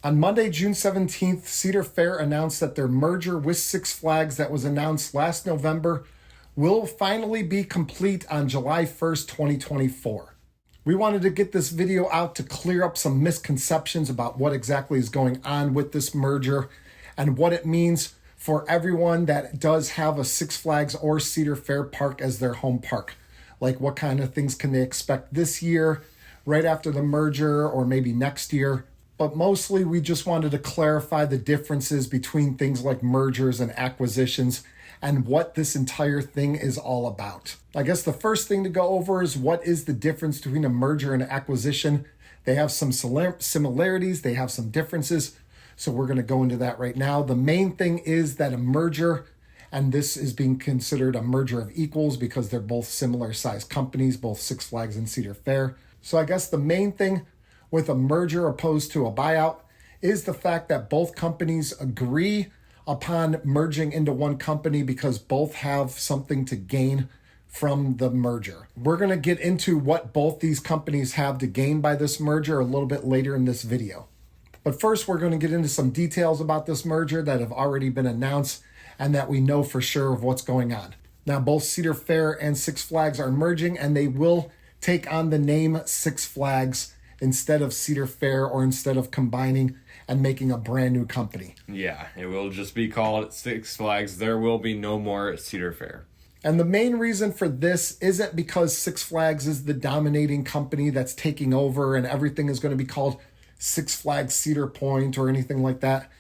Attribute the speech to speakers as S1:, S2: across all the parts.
S1: On Monday, June 17th, Cedar Fair announced that their merger with Six Flags that was announced last November will finally be complete on July 1st, 2024. We wanted to get this video out to clear up some misconceptions about what exactly is going on with this merger and what it means for everyone that does have a Six Flags or Cedar Fair park as their home park. Like, what kind of things can they expect this year, right after the merger, or maybe next year. But mostly we just wanted to clarify the differences between things like mergers and acquisitions and what this entire thing is all about. I guess the first thing to go over is what is the difference between a merger and an acquisition. They have some similarities, they have some differences. So we're going to go into that right now. The main thing is that a merger, and this is being considered a merger of equals because they're both similar sized companies, both Six Flags and Cedar Fair. So I guess the main thing with a merger opposed to a buyout is the fact that both companies agree upon merging into one company because both have something to gain from the merger. We're going to get into what both these companies have to gain by this merger a little bit later in this video. But first, we're going to get into some details about this merger that have already been announced and that we know for sure of what's going on. Now, both Cedar Fair and Six Flags are merging, and they will take on the name Six Flags instead of Cedar Fair, or instead of combining and making a brand new company.
S2: Yeah, it will just be called Six Flags. There will be no more Cedar Fair.
S1: And the main reason for this isn't because Six Flags is the dominating company that's taking over and everything is going to be called Six Flags Cedar Point or anything like that.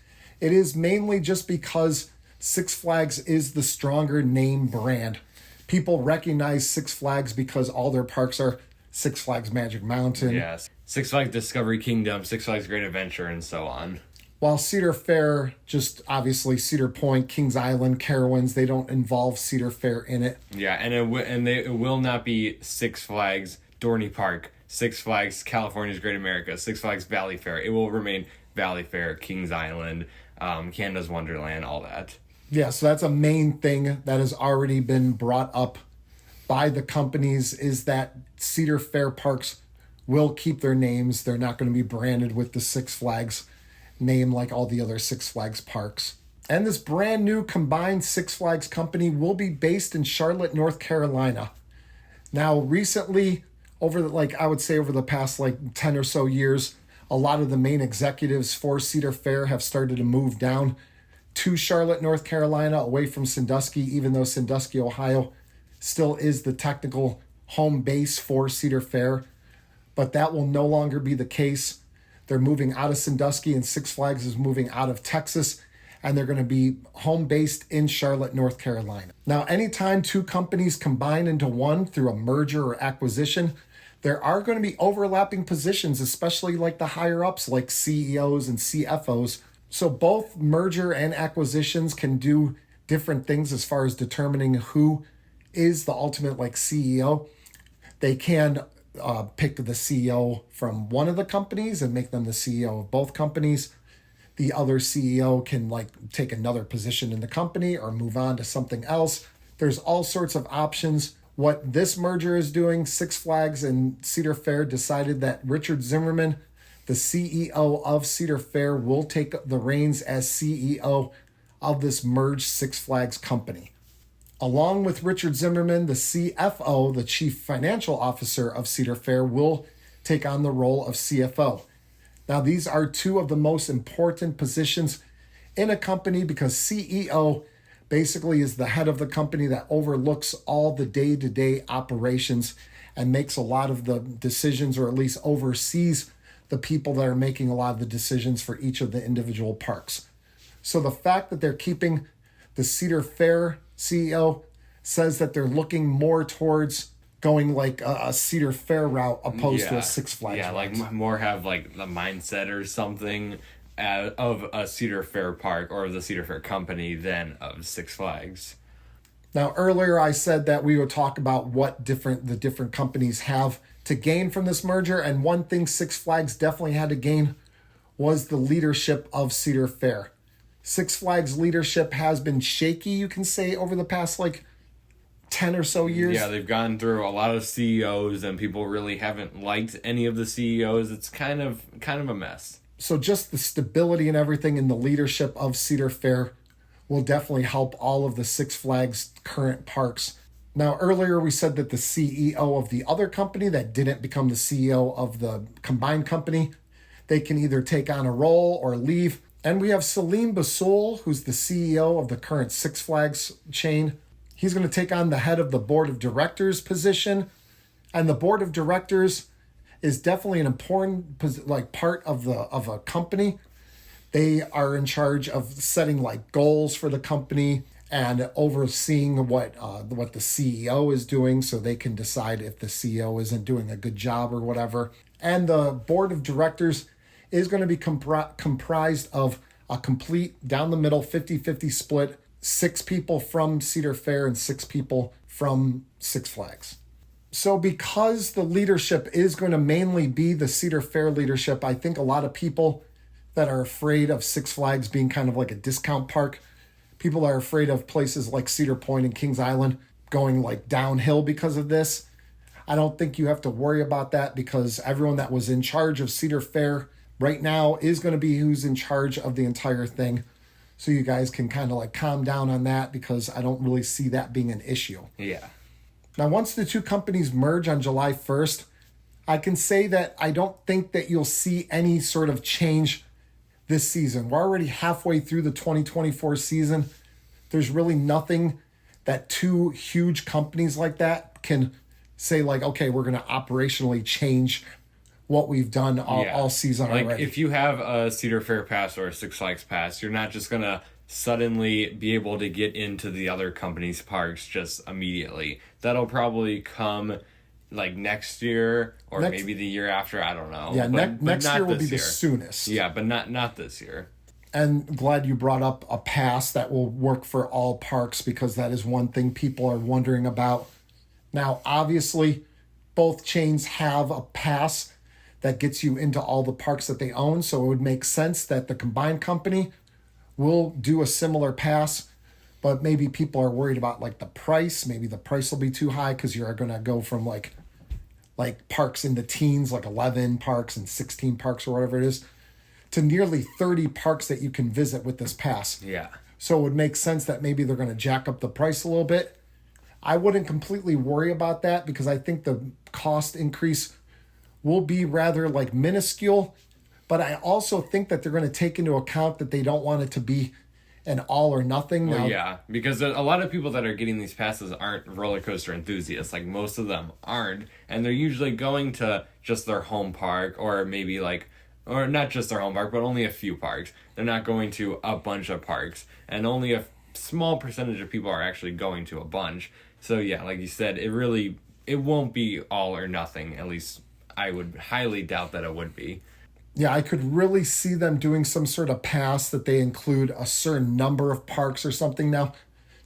S1: It is mainly just because Six Flags is the stronger name brand. People recognize Six Flags because all their parks are Six Flags Magic Mountain.
S2: Yes. Six Flags Discovery Kingdom, Six Flags Great Adventure, and so on.
S1: While Cedar Fair, just obviously Cedar Point, Kings Island, Carowinds, they don't involve Cedar Fair in it.
S2: Yeah, and it will not be Six Flags Dorney Park, Six Flags California's Great America, Six Flags Valley Fair. It will remain Valley Fair, Kings Island, Canada's Wonderland, all that.
S1: Yeah, so that's a main thing that has already been brought up by the companies, is that Cedar Fair parks will keep their names. They're not going to be branded with the Six Flags name like all the other Six Flags parks. And this brand new combined Six Flags company will be based in Charlotte, North Carolina. Now, recently, over the past 10 or so years, a lot of the main executives for Cedar Fair have started to move down to Charlotte, North Carolina, away from Sandusky, even though Sandusky, Ohio still is the technical home base for Cedar Fair. But that will no longer be the case. They're moving out of Sandusky, and Six Flags is moving out of Texas, and they're going to be home based in Charlotte, North Carolina. Now, anytime two companies combine into one through a merger or acquisition, there are going to be overlapping positions, especially like the higher ups like CEOs and CFOs. So both merger and acquisitions can do different things as far as determining who is the ultimate CEO. They can pick the CEO from one of the companies and make them the CEO of both companies. The other CEO can take another position in the company or move on to something else. There's all sorts of options. What this merger is doing, Six Flags and Cedar Fair decided that Richard Zimmerman, the CEO of Cedar Fair, will take the reins as CEO of this merged Six Flags company. Along with Richard Zimmerman, the CFO, the Chief Financial Officer of Cedar Fair, will take on the role of CFO. Now, these are two of the most important positions in a company because CEO basically is the head of the company that overlooks all the day-to-day operations and makes a lot of the decisions, or at least oversees the people that are making a lot of the decisions for each of the individual parks. So the fact that they're keeping the Cedar Fair CEO says that they're looking more towards going a Cedar Fair route opposed to a Six Flags route.
S2: Yeah, more have the mindset or something of a Cedar Fair park or the Cedar Fair company than of Six Flags.
S1: Now, earlier I said that we would talk about what the different companies have to gain from this merger, and one thing Six Flags definitely had to gain was the leadership of Cedar Fair. Six Flags leadership has been shaky, you can say, over the past 10 or so years.
S2: Yeah, they've gone through a lot of CEOs, and people really haven't liked any of the CEOs. It's kind of a mess.
S1: So just the stability and everything in the leadership of Cedar Fair will definitely help all of the Six Flags current parks. Now, earlier we said that the CEO of the other company that didn't become the CEO of the combined company, they can either take on a role or leave. And we have Salim Basoul, who's the CEO of the current Six Flags chain. He's going to take on the head of the board of directors position. And the board of directors is definitely an important part of a company. They are in charge of setting like goals for the company and overseeing what the CEO is doing, so they can decide if the CEO isn't doing a good job or whatever. And the board of directors is going to be comprised of a complete down the middle 50-50 split, 6 people from Cedar Fair and 6 people from Six Flags. So because the leadership is going to mainly be the Cedar Fair leadership, I think a lot of people that are afraid of Six Flags being kind of like a discount park, people are afraid of places like Cedar Point and Kings Island going like downhill because of this. I don't think you have to worry about that, because everyone that was in charge of Cedar Fair right now is going to be who's in charge of the entire thing. So you guys can kind of like calm down on that, because I don't really see that being an issue.
S2: Yeah.
S1: Now, once the two companies merge on July 1st, I can say that I don't think that you'll see any sort of change this season. We're already halfway through the 2024 season. There's really nothing that two huge companies like that can say like, okay, we're going to operationally change what we've done all season
S2: like
S1: already.
S2: If you have a Cedar Fair pass or a Six Flags pass, you're not just going to suddenly be able to get into the other company's parks just immediately. That'll probably come like next year or maybe the year after. I don't know.
S1: Yeah,
S2: but
S1: next
S2: not
S1: year will be
S2: this
S1: the
S2: year.
S1: soonest.
S2: Yeah, but not this year.
S1: And glad you brought up a pass that will work for all parks, because that is one thing people are wondering about. Now, obviously, both chains have a pass that gets you into all the parks that they own, so it would make sense that the combined company will do a similar pass, but maybe people are worried about like the price. Maybe the price will be too high, because you're going to go from like parks in the teens, like 11 parks and 16 parks or whatever it is, to nearly 30 parks that you can visit with this pass.
S2: Yeah.
S1: So it would make sense that maybe they're going to jack up the price a little bit. I wouldn't completely worry about that, because I think the cost increase will be rather like minuscule. But I also think that they're going to take into account that they don't want it to be an all or nothing.
S2: Well,
S1: now,
S2: yeah, because a lot of people that are getting these passes aren't roller coaster enthusiasts. Like, most of them aren't. And they're usually going to just their home park, or maybe like, or not just their home park, but only a few parks. They're not going to a bunch of parks. And only a small percentage of people are actually going to a bunch. So yeah, like you said, it won't be all or nothing. At least I would highly doubt that it would be.
S1: Yeah, I could really see them doing some sort of pass that they include a certain number of parks or something. Now,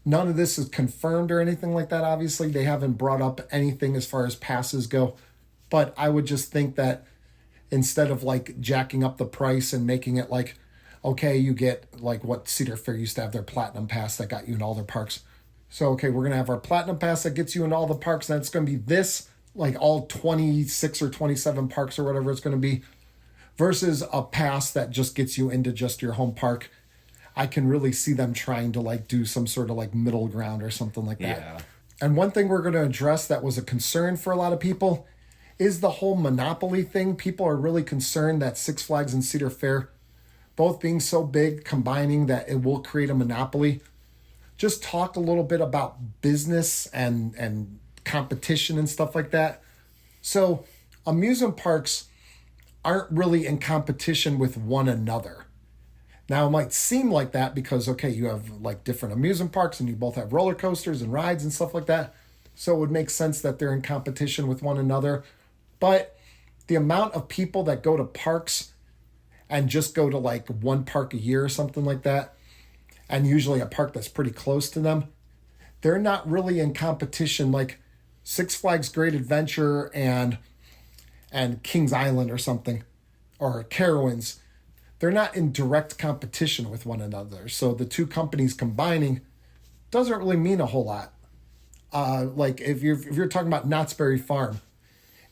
S1: none of this is confirmed or anything like that. Obviously, they haven't brought up anything as far as passes go. But I would just think that instead of like jacking up the price and making it like, okay, you get like what Cedar Fair used to have, their platinum pass that got you in all their parks. So, okay, we're going to have our platinum pass that gets you in all the parks. And it's going to be this, like all 26 or 27 parks or whatever it's going to be, versus a pass that just gets you into just your home park. I can really see them trying to like do some sort of like middle ground or something like that.
S2: Yeah.
S1: And one thing we're going to address that was a concern for a lot of people is the whole monopoly thing. People are really concerned that Six Flags and Cedar Fair, both being so big, combining, that it will create a monopoly. Just talk a little bit about business and competition and stuff like that. So amusement parks aren't really in competition with one another. Now, it might seem like that because, okay, you have like different amusement parks and you both have roller coasters and rides and stuff like that. So it would make sense that they're in competition with one another. But the amount of people that go to parks and just go to like one park a year or something like that, and usually a park that's pretty close to them, they're not really in competition like Six Flags Great Adventure and Kings Island or something, or Carowinds. They're not in direct competition with one another. So the two companies combining doesn't really mean a whole lot. Like if you're talking about Knott's Berry Farm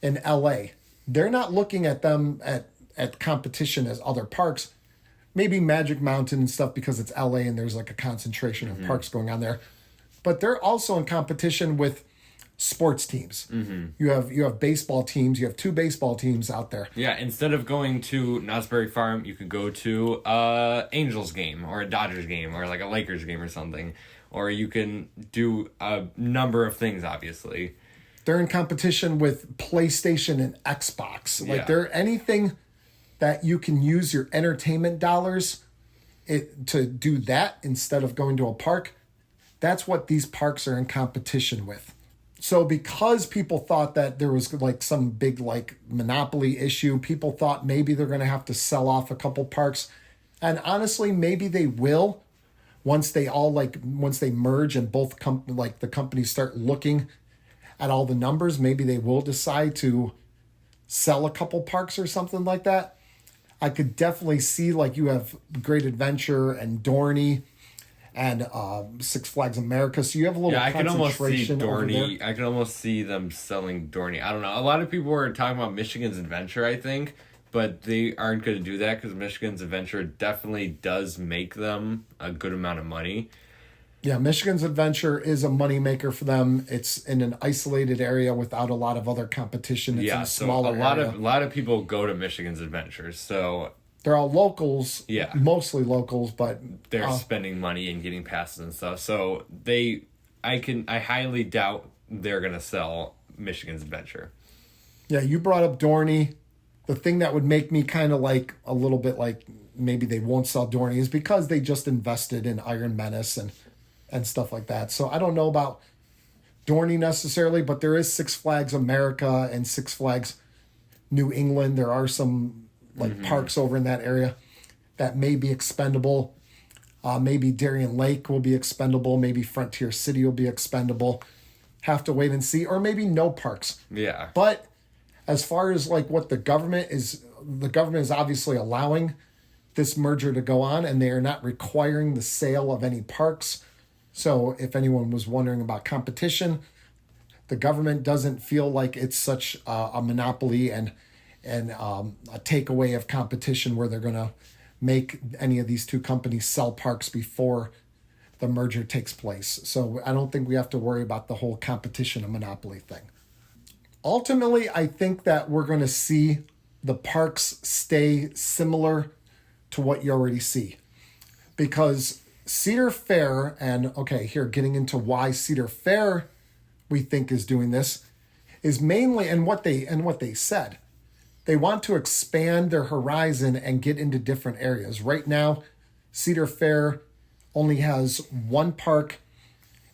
S1: in LA, they're not looking at them at at competition as other parks. Maybe Magic Mountain and stuff because it's LA and there's like a concentration of parks going on there. But they're also in competition with sports teams. You have baseball teams. You have 2 baseball teams out there.
S2: Yeah, instead of going to Knott's Berry Farm, you could go to Angels game or a Dodgers game or like a Lakers game or something. Or you can do a number of things, obviously.
S1: They're in competition with PlayStation and Xbox. Like they're anything that you can use your entertainment dollars to do that instead of going to a park. That's what these parks are in competition with. So because people thought that there was like some big like monopoly issue, people thought maybe they're going to have to sell off a couple parks. And honestly, maybe they will once they merge and both the companies start looking at all the numbers. Maybe they will decide to sell a couple parks or something like that. I could definitely see like you have Great Adventure and Dorney and Six Flags America. So you have a little concentration over there.
S2: I can almost see them selling Dorney. I don't know. A lot of people were talking about Michigan's Adventure, I think, but they aren't going to do that because Michigan's Adventure definitely does make them a good amount of money.
S1: Yeah, Michigan's Adventure is a moneymaker for them. It's in an isolated area without a lot of other competition. It's in a smaller area.
S2: A lot of people go to Michigan's Adventure, so
S1: they're all locals.
S2: Yeah,
S1: mostly locals, but
S2: they're spending money and getting passes and stuff. So I highly doubt they're gonna sell Michigan's Adventure.
S1: Yeah, you brought up Dorney. The thing that would make me kind of like a little bit like maybe they won't sell Dorney is because they just invested in Iron Menace and stuff like that. So I don't know about Dorney necessarily, but there is Six Flags America and Six Flags New England. There are some parks over in that area that may be expendable. Maybe Darien Lake will be expendable. Maybe Frontier City will be expendable. Have to wait and see. Or maybe no parks.
S2: Yeah.
S1: But as far as like what the government is obviously allowing this merger to go on, and they are not requiring the sale of any parks. So if anyone was wondering about competition, the government doesn't feel like it's such a monopoly and a takeaway of competition where they're going to make any of these 2 companies sell parks before the merger takes place. So I don't think we have to worry about the whole competition and monopoly thing. Ultimately, I think that we're going to see the parks stay similar to what you already see. Because Cedar Fair, and okay, here getting into why Cedar Fair we think is doing this, is mainly and what they said. They want to expand their horizon and get into different areas. Right now, Cedar Fair only has 1 park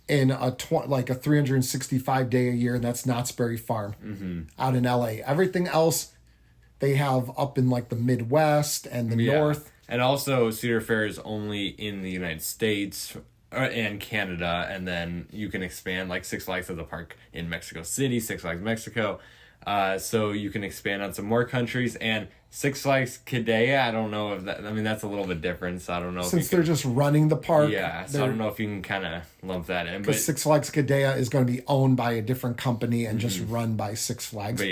S1: in a 365 day a year, and that's Knott's Berry Farm out in LA. Everything else they have up in like the Midwest and the North.
S2: And also Cedar Fair is only in the United States and Canada, and then you can expand, like Six Flags has a park in Mexico City, Six Flags Mexico. So you can expand on some more countries, and Six Flags Qiddiya, I don't know if that, I mean, that's a little bit different, so I don't know.
S1: Since they're just running the park.
S2: Yeah, so I don't know if you can kind of lump that in.
S1: Because Six Flags Qiddiya is going to be owned by a different company and just run by Six Flags.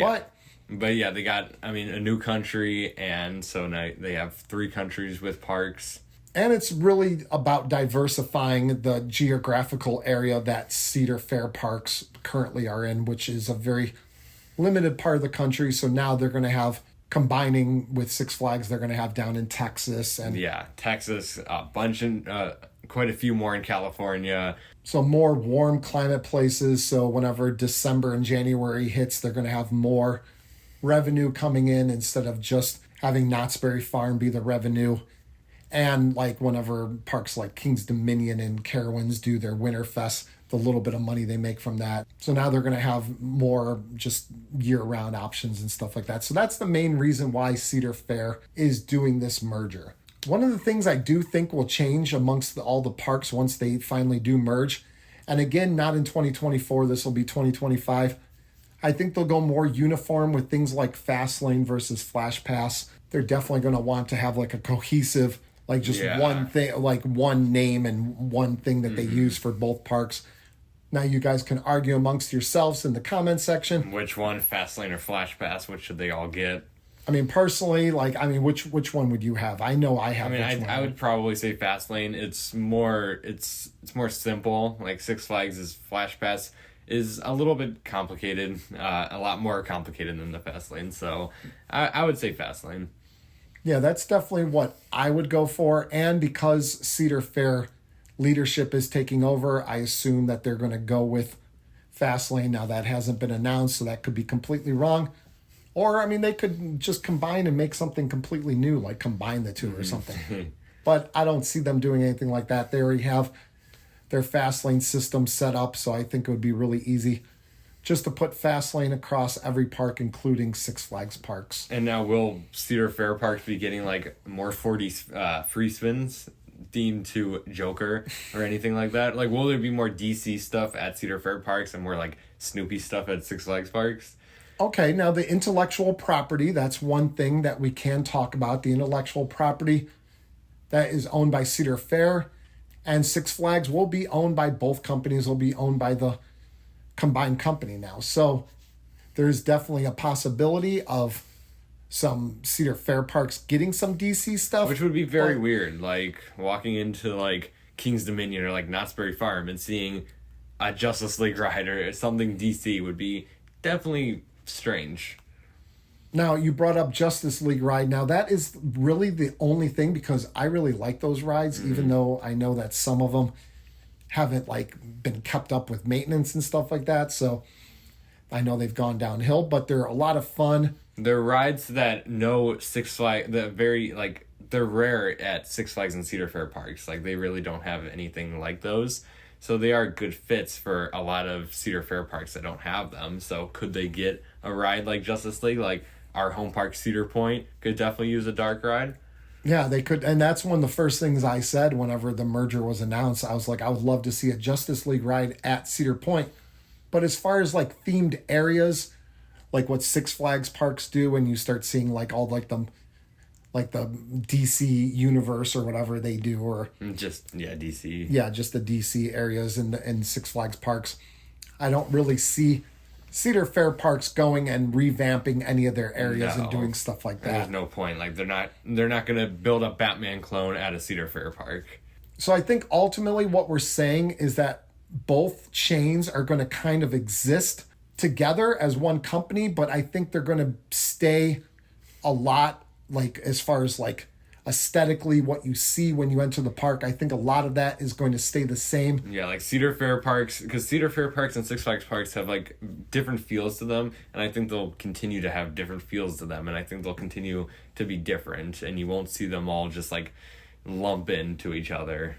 S2: But yeah, they got, a new country, and so now they have 3 countries with parks.
S1: And it's really about diversifying the geographical area that Cedar Fair parks currently are in, which is a very limited part of the country. So now they're going to have, combining with Six Flags, they're going to have down in Texas. And
S2: Texas, a bunch in, quite a few more in California.
S1: So more warm climate places. So whenever December and January hits, they're going to have more revenue coming in instead of just having Knott's Berry Farm be the revenue. And like whenever parks like King's Dominion and Carowinds do their Winterfest, the little bit of money they make from that. So now they're going to have more just year-round options and stuff like that. So that's the main reason why Cedar Fair is doing this merger. One of the things I do think will change amongst all the parks once they finally do merge, and again, not in 2024, this will be 2025, I think they'll go more uniform with things like Fast Lane versus Flash Pass. They're definitely going to want to have like a cohesive, like just one thing, like one name and one thing that they use for both parks. Now you guys can argue amongst yourselves in the comment section.
S2: Which one, Fast Lane or Flash Pass? Which should they all get?
S1: I mean, personally, like, I mean, which one would you have? I know I have.
S2: I mean,
S1: which one.
S2: I would probably say Fastlane. It's more simple. Like Six Flags is Flash Pass is a little bit complicated, a lot more complicated than the Fastlane. So I would say Fastlane.
S1: Yeah, that's definitely what I would go for. And because Cedar Fair leadership is taking over, I assume that they're going to go with Fastlane. Now, that hasn't been announced, so that could be completely wrong. Or, I mean, they could just combine and make something completely new, like combine the two or something. But I don't see them doing anything like that. They already have their Fastlane system set up, so I think it would be really easy just to put Fastlane across every park, including Six Flags parks.
S2: And now will Cedar Fair parks be getting like more 40 free spins themed to Joker or anything like that? Like, will there be more DC stuff at Cedar Fair parks and more like Snoopy stuff at Six Flags parks?
S1: Okay, now the intellectual property, that's one thing that we can talk about. The intellectual property that is owned by Cedar Fair and Six Flags will be owned by both companies, will be owned by the combined company now. So there's definitely a possibility of some Cedar Fair parks getting some DC stuff.
S2: Which would be very weird, like walking into like King's Dominion or like Knott's Berry Farm and seeing a Justice League ride or something DC would be definitely strange.
S1: Now, you brought up Justice League ride. Now, that is really the only thing, because I really like those rides, even though I know that some of them haven't like been kept up with maintenance and stuff like that. So I know they've gone downhill, but they're a lot of fun.
S2: They're rides that no Six Flags, they're rare at Six Flags and Cedar Fair parks. Like, they really don't have anything like those. So they are good fits for a lot of Cedar Fair parks that don't have them. So could they get a ride like Justice League? Like our home park, Cedar Point, could definitely use a dark ride.
S1: Yeah, they could. And that's one of the first things I said whenever the merger was announced. I was like, I would love to see a Justice League ride at Cedar Point. But as far as like themed areas, like what Six Flags parks do, when you start seeing like all like the DC universe or whatever they do, or
S2: DC.
S1: Yeah, just the DC areas in Six Flags parks. I don't really see Cedar Fair parks going and revamping any of their areas and doing stuff like that.
S2: There's no point. Like they're not going to build a Batman clone at a Cedar Fair park.
S1: So I think ultimately what we're saying is that both chains are going to kind of exist together as one company, but I think they're going to stay a lot, like as far as like aesthetically what you see when you enter the park. I think a lot of that is going to stay the same.
S2: Yeah, like Cedar Fair parks, because Cedar Fair parks and Six Flags parks have like different feels to them, and I think they'll continue to have different feels to them, and I think they'll continue to be different, and you won't see them all just like lump into each other.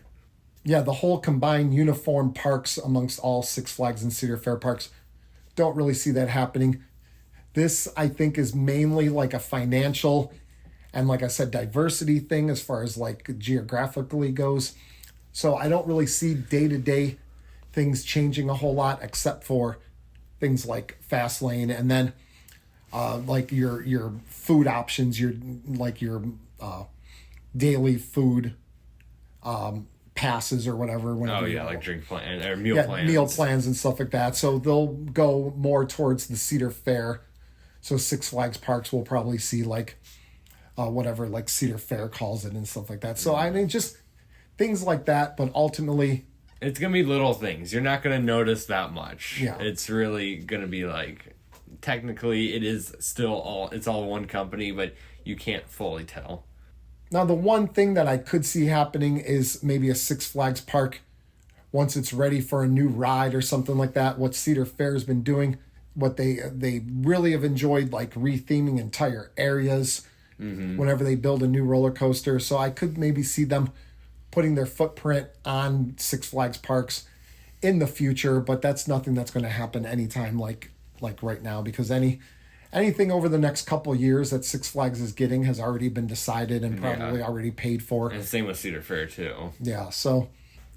S1: Yeah, the whole combined uniform parks amongst all Six Flags and Cedar Fair parks, don't really see that happening. This, I think, is mainly like a financial and, like I said, diversity thing as far as like geographically goes. So I don't really see day-to-day things changing a whole lot, except for things like Fastlane, and then like your food options, your daily food passes or whatever.
S2: Like drink plan or meal plans.
S1: Meal plans and stuff like that. So they'll go more towards the Cedar Fair. So Six Flags parks will probably see like whatever like Cedar Fair calls it and stuff like that. So I mean, just things like that. But ultimately,
S2: it's gonna be little things. You're not gonna notice that much.
S1: Yeah.
S2: It's really gonna be like, technically, it is still all one company, but you can't fully tell.
S1: Now, the one thing that I could see happening is maybe a Six Flags park, once it's ready for a new ride or something like that, what Cedar Fair has been doing, what they really have enjoyed, like retheming entire areas whenever they build a new roller coaster. So I could maybe see them putting their footprint on Six Flags parks in the future, but that's nothing that's going to happen anytime like right now, because anything over the next couple of years that Six Flags is getting has already been decided and probably already paid for.
S2: And same with Cedar Fair too.
S1: Yeah, so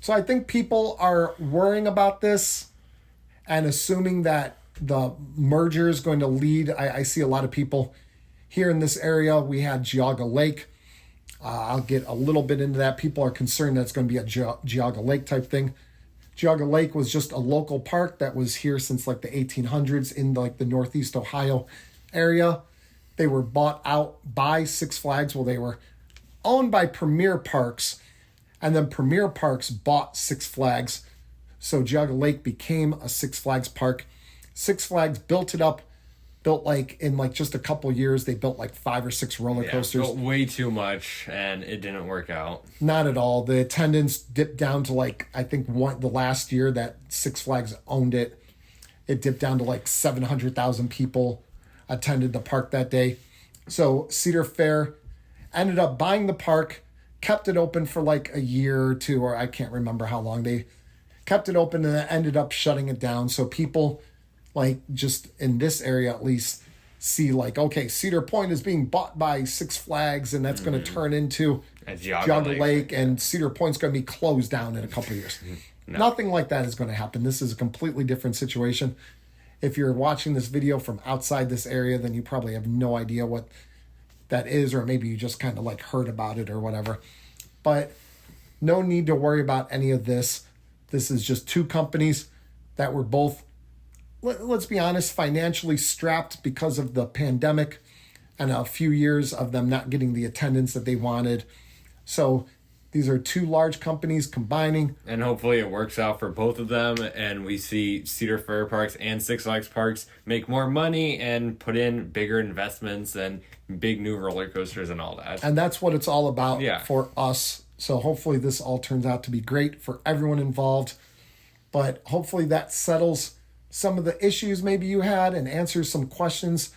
S1: I think people are worrying about this and assuming that the merger is going to lead. I see a lot of people here in this area. We had Geauga Lake. I'll get a little bit into that. People are concerned that it's going to be a Geauga Lake type thing. Geauga Lake was just a local park that was here since like the 1800s in like the Northeast Ohio area. They were bought out by Six Flags. Well, they were owned by Premier Parks, and then Premier Parks bought Six Flags. So Geauga Lake became a Six Flags park. Six Flags built it up, built like in like just a couple years, they built like 5 or 6 roller coasters.
S2: Built way too much, and it didn't work out.
S1: Not at all. The attendance dipped down to like, I think the last year that Six Flags owned it, it dipped down to like 700,000 people attended the park that day. So Cedar Fair ended up buying the park, kept it open for like a year or two, or I can't remember how long. They kept it open and then ended up shutting it down. So people like just in this area at least see like, okay, Cedar Point is being bought by Six Flags and that's going to turn into Geauga Lake and Cedar Point's going to be closed down in a couple of years. No. Nothing like that is going to happen. This is a completely different situation. If you're watching this video from outside this area, then you probably have no idea what that is, or maybe you just kind of like heard about it or whatever. But no need to worry about any of this. This is just two companies that were both, let's be honest, financially strapped because of the pandemic and a few years of them not getting the attendance that they wanted. So these are two large companies combining.
S2: And hopefully it works out for both of them, and we see Cedar Fair Parks and Six Flags Parks make more money and put in bigger investments and big new roller coasters and all that.
S1: And that's what it's all about for us. So hopefully this all turns out to be great for everyone involved. But hopefully that settles some of the issues maybe you had and answers some questions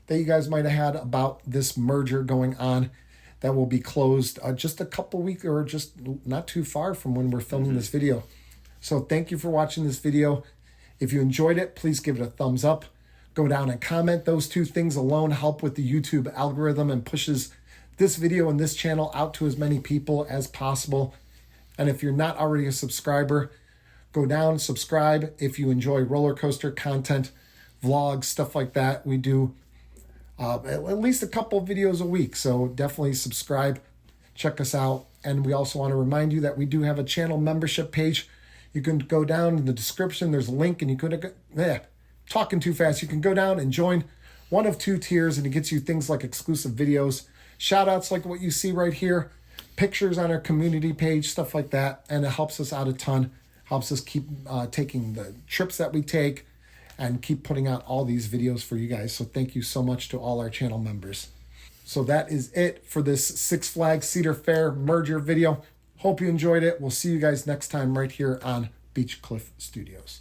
S1: that you guys might have had about this merger going on that will be closed just a couple weeks or just not too far from when we're filming this video. So thank you for watching this video. If you enjoyed it, please give it a thumbs up. Go down and comment. Those two things alone help with the YouTube algorithm and pushes this video and this channel out to as many people as possible. And if you're not already a subscriber, go down, subscribe. If you enjoy roller coaster content, vlogs, stuff like that, we do at least a couple of videos a week. So definitely subscribe, check us out. And we also want to remind you that we do have a channel membership page. You can go down in the description. There's a link and you could, talking too fast. You can go down and join one of 2 tiers and it gets you things like exclusive videos, shout outs like what you see right here, pictures on our community page, stuff like that. And it helps us out a ton, helps us keep taking the trips that we take and keep putting out all these videos for you guys. So thank you so much to all our channel members. So that is it for this Six Flags Cedar Fair merger video. Hope you enjoyed it. We'll see you guys next time right here on Beach Cliff Studios.